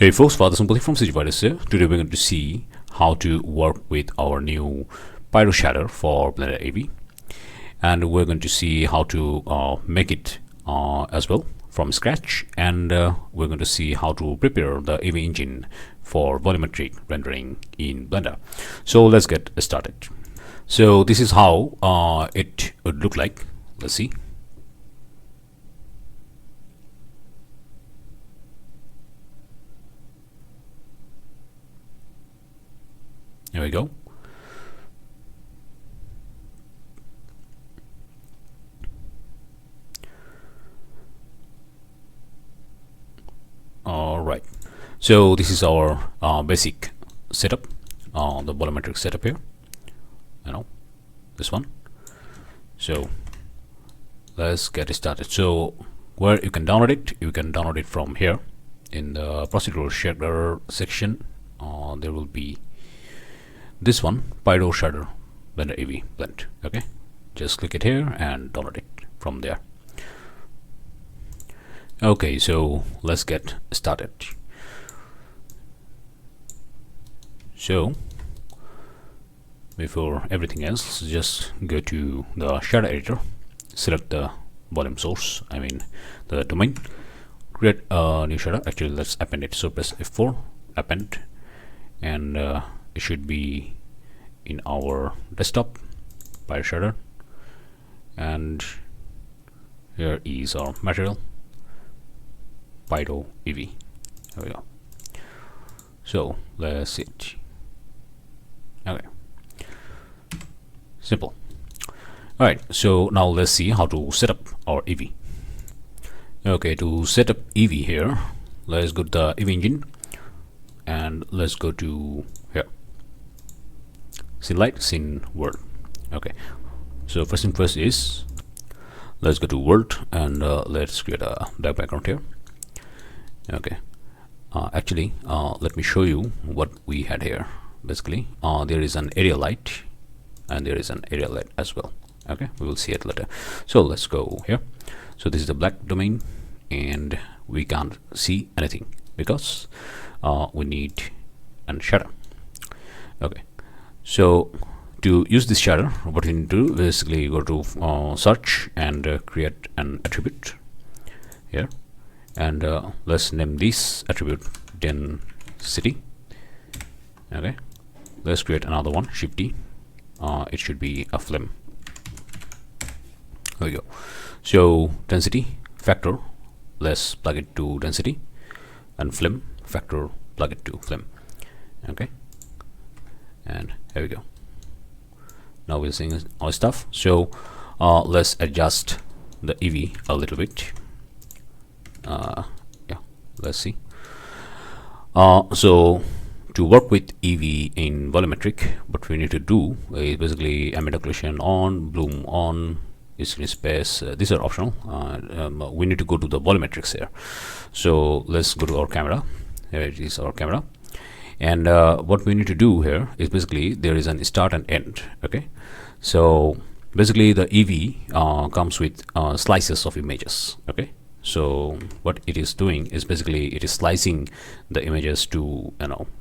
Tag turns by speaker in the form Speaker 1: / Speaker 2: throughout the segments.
Speaker 1: Hey folks, Father Simply from CGVirus here. Today we're going to see how to work with our new Pyro shader for Blender Eevee, and we're going to see how to make it as well from scratch, and we're going to see how to prepare the Eevee engine for volumetric rendering in Blender. So let's get started. So this is how it would look like. Let's see. There we go. All right. So this is our basic setup, the volumetric setup here. This one. So let's get started. So where you can download it, you can download it from here in the procedural shader section. There will be this one, Pyro shader Blender Eevee blend. Okay, just click it here and download it from there. Okay, so let's get started. So before everything else, just go to the shader editor, select the volume source, I mean the domain, create a new shader. Actually, let's append it. So press F4, append, and it should be in our desktop, Pyro shader, and here is our material, Pyro Eevee. There we go. So let's see it. Okay, simple. All right, so now let's see how to set up our Eevee. Okay, to set up Eevee here, let's go to the Eevee engine and let's go to here, scene light, scene world. Okay, so first thing first is let's go to world and let's create a dark background here. Okay, actually let me show you what we had here. Basically there is an area light and there is an area light as well. Okay, we will see it later. So let's go here. So this is the black domain and we can't see anything because we need a shader. Okay, so to use this shader, what we need to do, basically go to search and create an attribute here, and let's name this attribute density. Okay, let's create another one, Shift D. It should be a flame. There we go. So density factor, let's plug it to density, and flame factor, plug it to flame. Okay, and here we go. Now we're seeing all stuff. So let's adjust the Eevee a little bit. Yeah, let's see. So to work with Eevee in volumetric, what we need to do is basically ambient occlusion on, bloom on, screen space. These are optional. We need to go to the volumetrics here. So let's go to our camera. Here it is, our camera. And what we need to do here is basically there is an start and end. Okay, so basically the Eevee comes with slices of images. Okay, so what it is doing is basically it is slicing the images to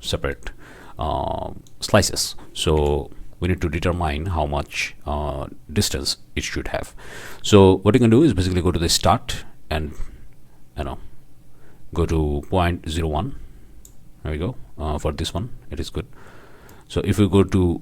Speaker 1: separate slices. So we need to determine how much distance it should have. So what you can do is basically go to the start and go to 0.01. There we go. For this one it is good. So if we go to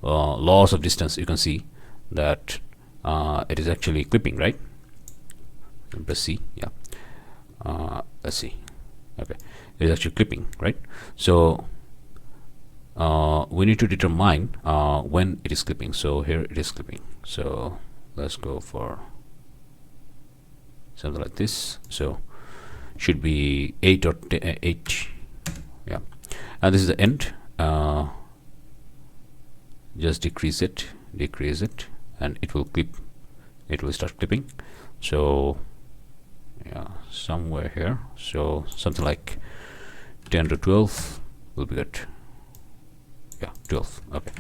Speaker 1: loss of distance, you can see that it is actually clipping, right? Press C. Yeah, let's see. Okay, it is actually clipping, right? So we need to determine when it is clipping. So here it is clipping. So let's go for something like this. So should be 8 or 8. Yeah, and this is the end. Just decrease it, and it will clip. It will start clipping. So yeah, somewhere here. So something like 10 to 12 will be good. Yeah, 12. Okay,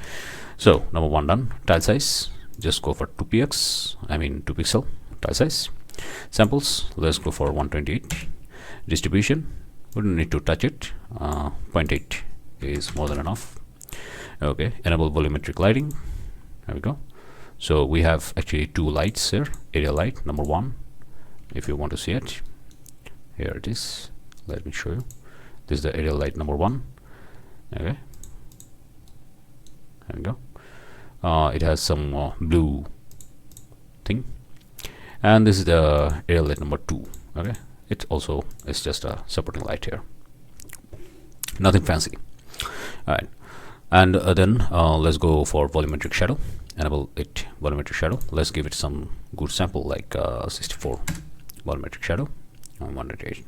Speaker 1: so number one done. Tile size, just go for 2px, I mean 2 pixel tile size. Samples, let's go for 128. Distribution, We don't need to touch it. 0.8 is more than enough. Okay, enable volumetric lighting. There we go. So we have actually two lights here. Area light number 1, if you want to see it. Here it is. Let me show you. This is the area light number 1. Okay, there we go. It has some blue thing, and this is the area light number 2. Okay, it's just a supporting light here, nothing fancy. All right, and then let's go for volumetric shadow. Enable it, volumetric shadow. Let's give it some good sample like 64 volumetric shadow, 108.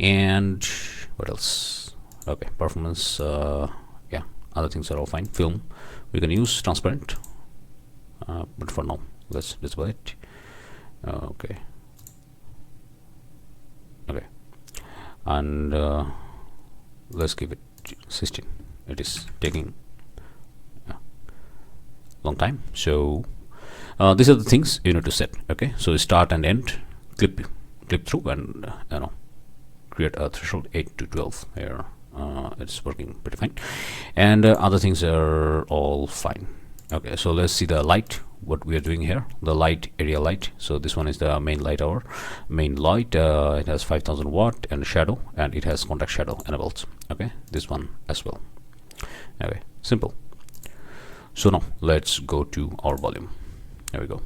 Speaker 1: And what else? Okay, performance, yeah, other things are all fine. Film, we can use transparent, but for now let's disable it. Okay, and let's give it 16. It is taking long time, so these are the things you need to set. Okay, so start and end, clip through, and create a threshold 8 to 12 here. It's working pretty fine, and other things are all fine. Okay, so let's see the light, what we are doing here. The light, area light. So this one is the main light, our main light. It has 5000 watt and shadow, and it has contact shadow enabled. Okay, this one as well. Okay, simple. So now let's go to our volume. There we go.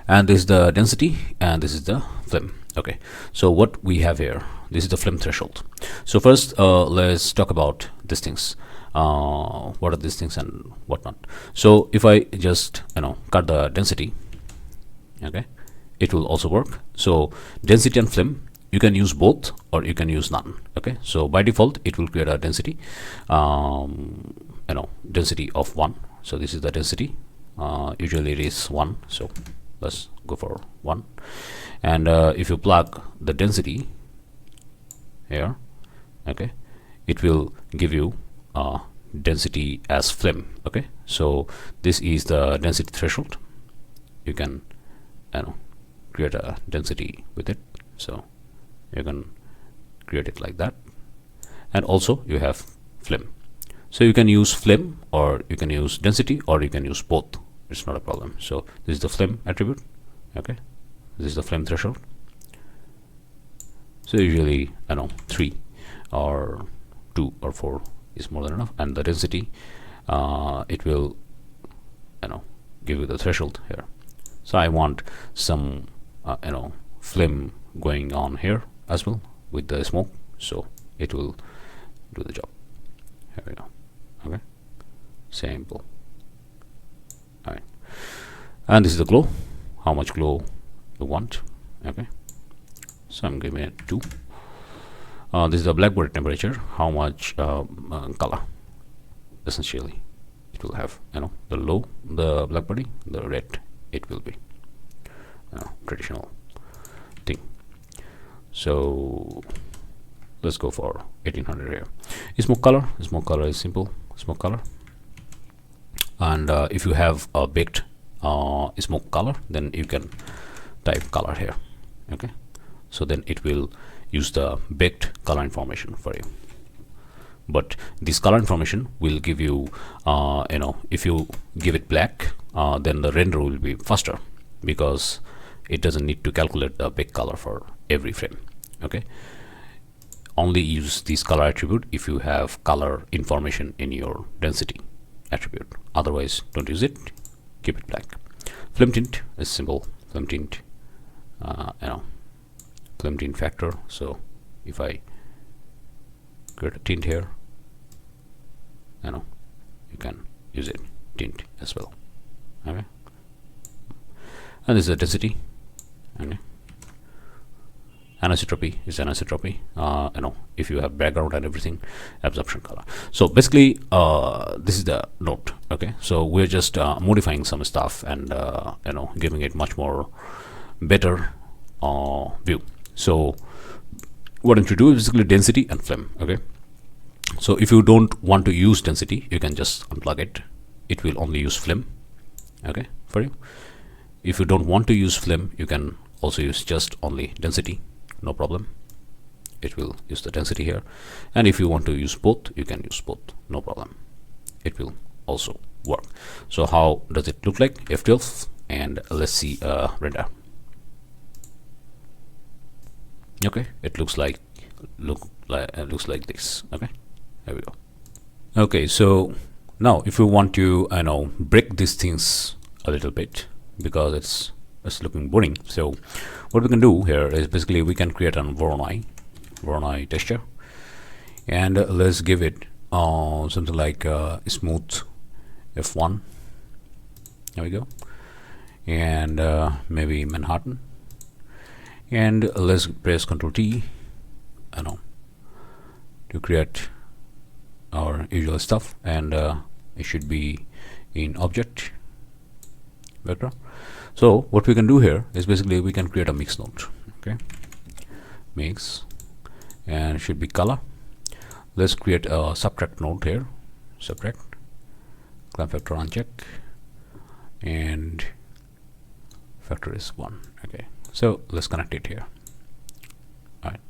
Speaker 1: And this is the density, and this is the flame. Okay, so what we have here, this is the flame threshold. So first let's talk about these things. What are these things and whatnot. So if I just cut the density, okay, it will also work. So density and flame, you can use both or you can use none. Okay, so by default it will create a density, density of 1. So this is the density. Usually it is 1, so let's go for 1. And if you plug the density here, okay, it will give you density as flame. Okay, so this is the density threshold. You can create a density with it, so you can create it like that. And also you have flame, so you can use flame or you can use density or you can use both. It's not a problem. So this is the flame attribute. Okay, this is the flame threshold. So usually 3 or 2 or 4 is more than enough. And the density, it will give you the threshold here. So I want some flame going on here as well with the smoke, so it will do the job. Here we go. Okay, simple. All right, and this is the glow, how much glow you want. Okay, so I'm giving it 2. This is the blackbody temperature, how much color essentially it will have. The low, the blackbody, the red, it will be traditional thing. So let's go for 1800 here. Smoke color is simple, smoke color. And if you have a baked smoke color, then you can type color here. Okay, so then it will use the baked color information for you. But this color information will give you if you give it black, then the render will be faster because it doesn't need to calculate the baked color for every frame. Okay, only use this color attribute if you have color information in your density attribute. Otherwise don't use it, keep it black. Flame tint is simple. Flame tint, flame tint factor. So if I create a tint here, you can use it tint as well. Okay, and this is the density. Okay, anisotropy is anisotropy. If you have background and everything, absorption color. So basically this is the note. Okay, so we're just modifying some stuff and giving it much more better view. So what I'm to do is basically density and flame. Okay, so if you don't want to use density, you can just unplug it. It will only use flame, okay, for you. If you don't want to use flame, you can also use just only density, no problem. it will use the density here, and if you want to use both, you can use both, no problem, it will also work. So how does it look like? F12, and let's see render. Okay, it looks like looks like this. Okay, there we go. Okay, so now if we want to break these things a little bit, because it's looking boring, so what we can do here is basically we can create an Voronoi texture, and let's give it something like smooth F1. There we go. And maybe Manhattan, and let's press Ctrl T to create our usual stuff, and it should be in object vector. So what we can do here is basically we can create a mix node. Okay, mix, and it should be color. Let's create a subtract node here, subtract, clamp factor uncheck, and factor is 1. Okay, so let's connect it here. Alright,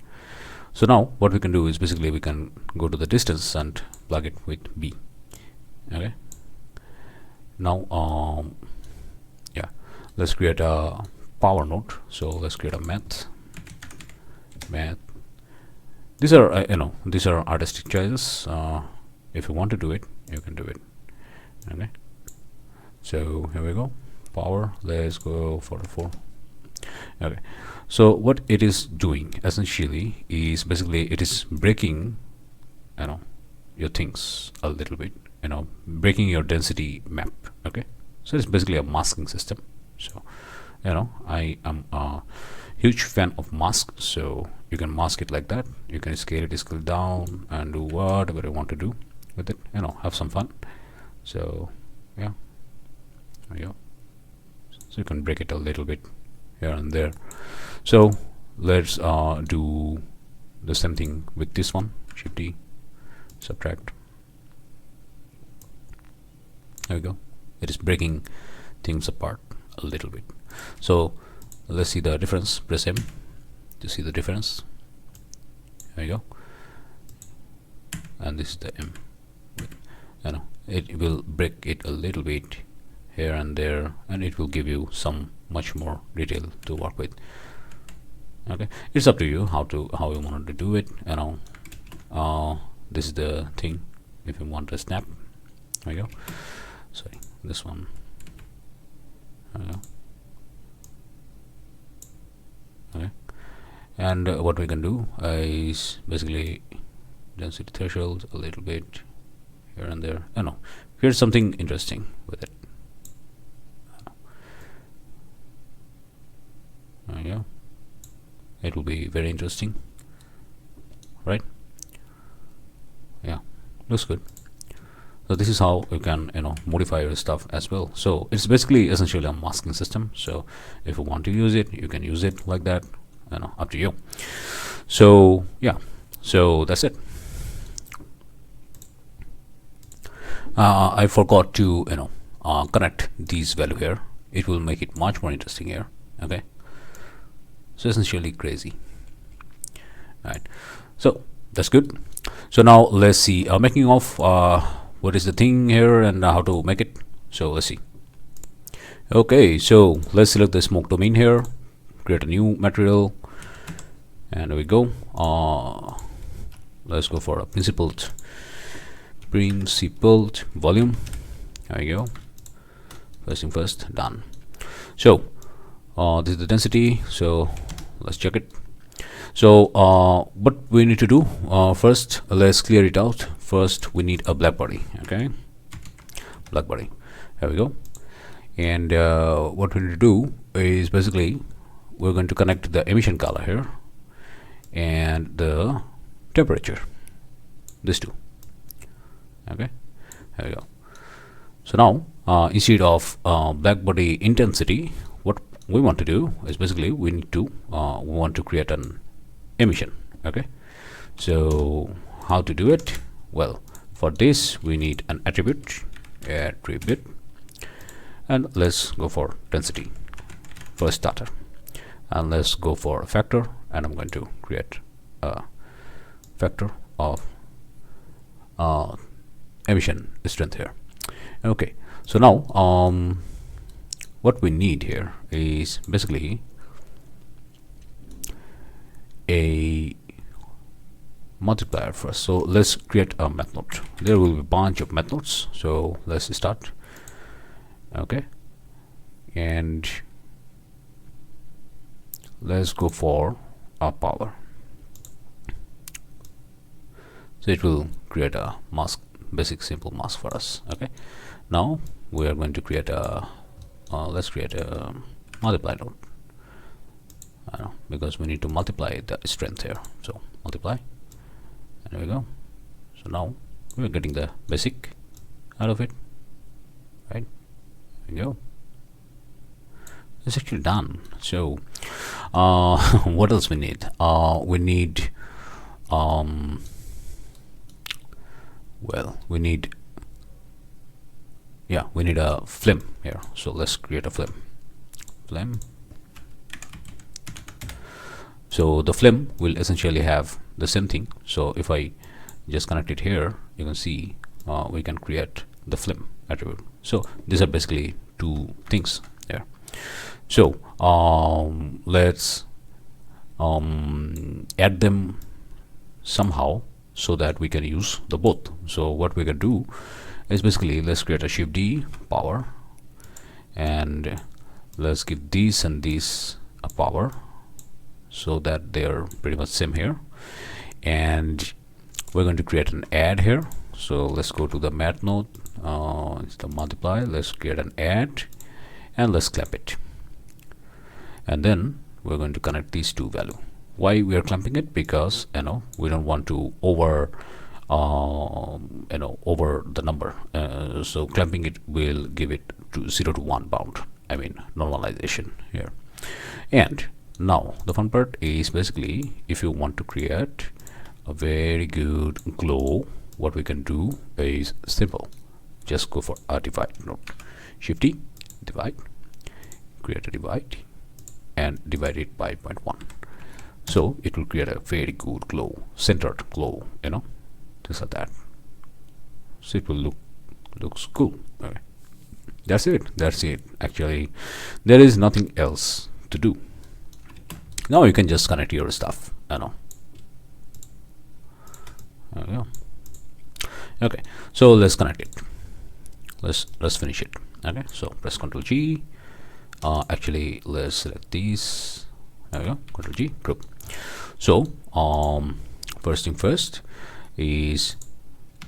Speaker 1: so now what we can do is basically we can go to the distance and plug it with B. Okay, now yeah, let's create a power node. So let's create a math. These are these are artistic choices. If you want to do it, you can do it. Okay, so here we go. Power, let's go for the 4. Okay, so what it is doing essentially is basically it is breaking your things a little bit, breaking your density map. Okay, so it's basically a masking system. So I am a huge fan of mask, so you can mask it like that. You can scale it, scale down, and do whatever you want to do with it, have some fun. So yeah, there you go. So you can break it a little bit here and there. So let's do the same thing with this one. Shift D, subtract. There we go. It is breaking things apart a little bit. So let's see the difference. Press M to see the difference. There you go. And this is the M. It will break it a little bit here and there, and it will give you some much more detail to work with. Okay, it's up to you how you want to do it. This is the thing. If you want to snap, there you go. Sorry, this one. There you go. Okay, and what we can do is basically density threshold a little bit here and there. Here's something interesting with it. There you go. It will be very interesting, right? Yeah, looks good. So this is how you can modify your stuff as well. So it's basically essentially a masking system. So if you want to use it, you can use it like that. Up to you. So yeah, so that's it. I forgot to connect these value here. It will make it much more interesting here. Okay, so essentially crazy. All right, so that's good. So now let's see making of what is the thing here and how to make it. So let's see. Okay, so let's select the smoke domain here, create a new material, and there we go. Let's go for a principled volume. There you go. First thing first, done. So this is the density, so let's check it. So what we need to do first, let's clear it out. First we need a black body. Okay, black body, there we go. And what we need to do is basically we're going to connect the emission color here and the temperature, these two. Okay, there we go. So now instead of black body intensity, what we want to do is basically we need to we want to create an emission. Okay, so how to do it? Well, for this we need an attribute, and let's go for density for starter, and let's go for a factor, and I'm going to create a factor of emission strength here. Okay, so now what we need here is basically a multiplier first. So let's create a method. There will be a bunch of methods, so let's start. Okay, and let's go for a power. So it will create a mask, basic simple mask for us. Okay, now we are going to create a let's create a multiply node. Because we need to multiply the strength here. So multiply, and there we go. So now we're getting the basic out of it, right? There we go. It's actually done. So what else we need? We need well, we need a flame here. So let's create a flame. So the flame will essentially have the same thing. So if I just connect it here, you can see we can create the flame attribute. So these are basically two things there. So let's add them somehow so that we can use the both. So what we can do is basically let's create a shift D power, and let's give these and these a power so that they're pretty much same here. And we're going to create an add here. So let's go to the math node, it's the multiply. Let's create an add and let's clamp it, and then we're going to connect these two value. Why we are clamping it? Because we don't want to over over the number, so clamping it will give it to 0 to 1 bound, I mean normalization here. And now the fun part is basically if you want to create a very good glow, what we can do is simple. Just go for a divide node, shift D, divide, create a divide and divide it by 0.1. So it will create a very good glow, centered glow, things like that. So it will looks cool. Okay, that's it. Actually, there is nothing else to do. Now you can just connect your stuff. There we go. Okay, so let's connect it. Let's finish it. Okay, so press Ctrl G. Actually, let's select these. There we go. Ctrl G, group. So first thing first is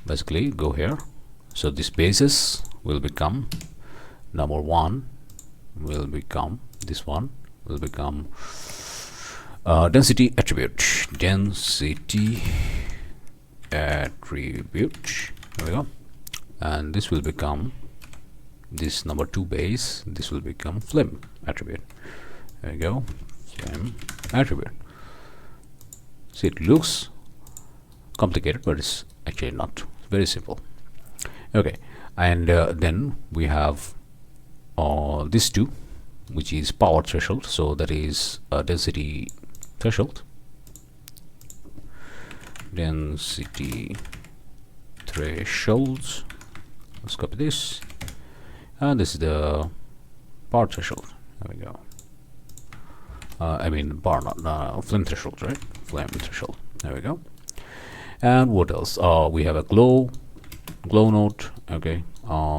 Speaker 1: basically go here. So this basis will become number 1 will become this one will become density attribute. There we go. And this will become this number 2 base. This will become flame attribute. There we go. Flame attribute. See, it looks complicated, but it's actually not. It's very simple. Okay, and then we have these two, which is power threshold. So that is density threshold. Density thresholds. Let's copy this, and this is the power threshold. There we go. I mean bar, not flame threshold, right? Flame threshold. There we go. And what else? We have a glow node. Okay.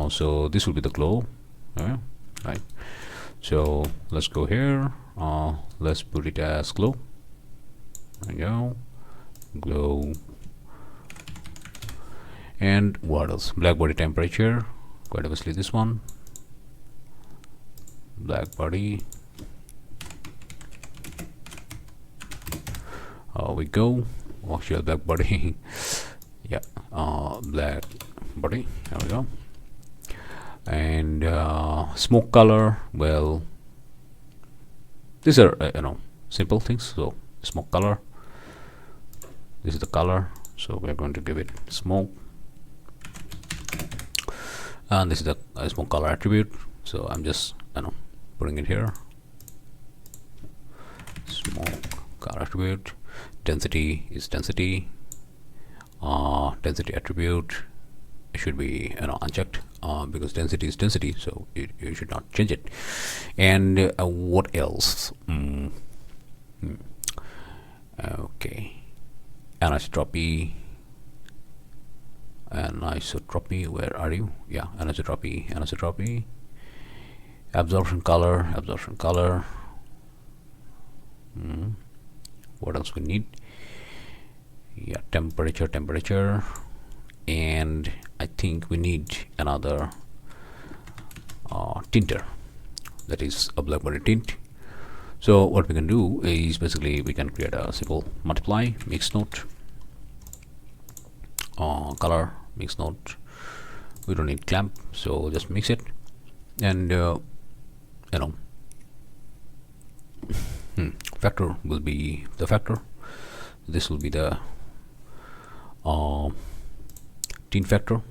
Speaker 1: So this will be the glow. Okay. Right. So let's go here. Let's put it as glow. There we go. Glow. And what else? Black body temperature. Quite obviously this one. Black body. We go. Actual black body. Yeah. Black body. There we go. And smoke color. Well, these are simple things. So smoke color. This is the color. So we're going to give it smoke. And this is the smoke color attribute. So I'm just putting it here. Smoke color attribute. Density is density. density attribute should be unchecked, because density is density, so you should not change it. And what else? Okay, anisotropy, where are you? Yeah, anisotropy, absorption color. What else we need? Yeah, temperature, and I think we need another tinter, that is a blackberry tint. So what we can do is basically we can create a simple multiply mix node, color mix node. We don't need clamp, so just mix it, and factor will be the factor. This will be the tint factor,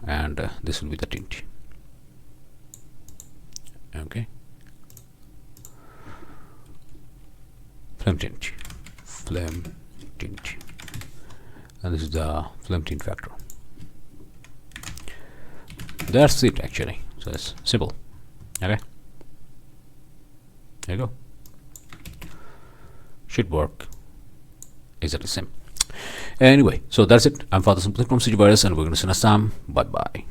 Speaker 1: and this will be the tint. Okay, flame tint, and this is the flame tint factor. That's it actually. So it's simple. Okay, there you go. Should work exactly the same. Anyway, so that's it. I'm Father Simply from CG Virus, and we're going to see you next time. Bye bye.